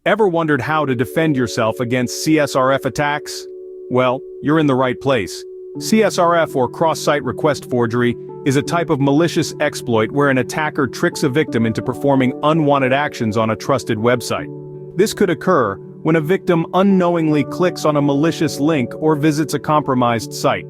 Ever wondered how to defend yourself against CSRF attacks? Well, you're in the right place. CSRF, or cross-site request forgery, is a type of malicious exploit where an attacker tricks a victim into performing unwanted actions on a trusted website. This could occur when a victim unknowingly clicks on a malicious link or visits a compromised site.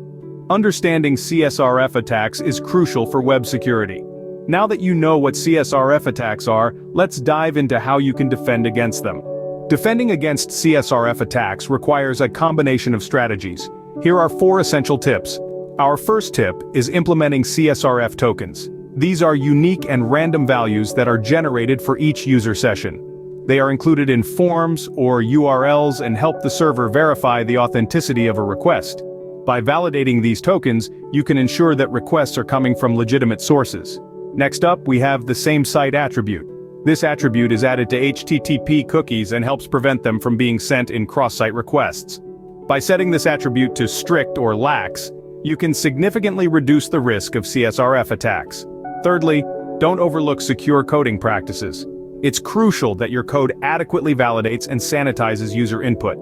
Understanding CSRF attacks is crucial for web security. Now that you know what CSRF attacks are, let's dive into how you can defend against them. Defending against CSRF attacks requires a combination of strategies. Here are 4 essential tips. Our first tip is implementing CSRF tokens. These are unique and random values that are generated for each user session. They are included in forms or URLs and help the server verify the authenticity of a request. By validating these tokens, you can ensure that requests are coming from legitimate sources. Next up, we have the same site attribute. This attribute is added to HTTP cookies and helps prevent them from being sent in cross-site requests. By setting this attribute to strict or lax, you can significantly reduce the risk of CSRF attacks. Thirdly, don't overlook secure coding practices. It's crucial that your code adequately validates and sanitizes user input.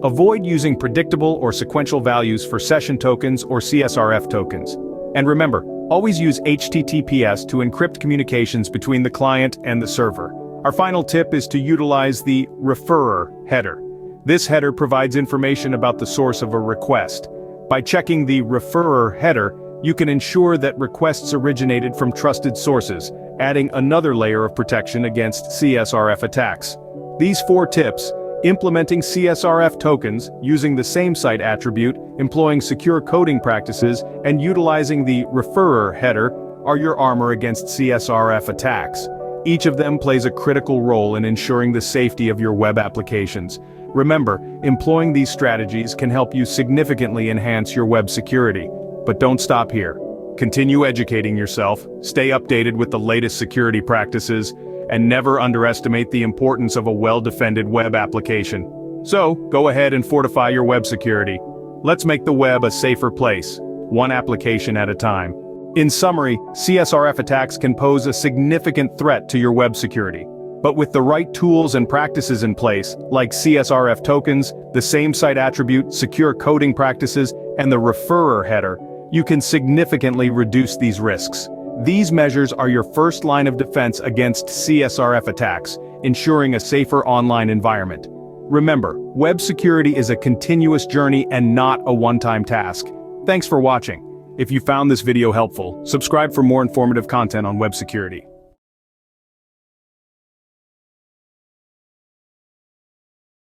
Avoid using predictable or sequential values for session tokens or CSRF tokens. And remember, always use HTTPS to encrypt communications between the client and the server. Our final tip is to utilize the referrer header. This header provides information about the source of a request. By checking the referrer header, you can ensure that requests originated from trusted sources, adding another layer of protection against CSRF attacks. These 4 tips, implementing CSRF tokens, using the same site attribute, employing secure coding practices, and utilizing the referrer header, are your armor against CSRF attacks. Each of them plays a critical role in ensuring the safety of your web applications. Remember, employing these strategies can help you significantly enhance your web security. But don't stop here. Continue educating yourself, stay updated with the latest security practices, and never underestimate the importance of a well-defended web application. So, go ahead and fortify your web security. Let's make the web a safer place, one application at a time. In summary, CSRF attacks can pose a significant threat to your web security. But with the right tools and practices in place, like CSRF tokens, the same site attribute, secure coding practices, and the referrer header, you can significantly reduce these risks. These measures are your first line of defense against CSRF attacks, ensuring a safer online environment. Remember, web security is a continuous journey and not a one-time task. Thanks for watching. If you found this video helpful, subscribe for more informative content on web security.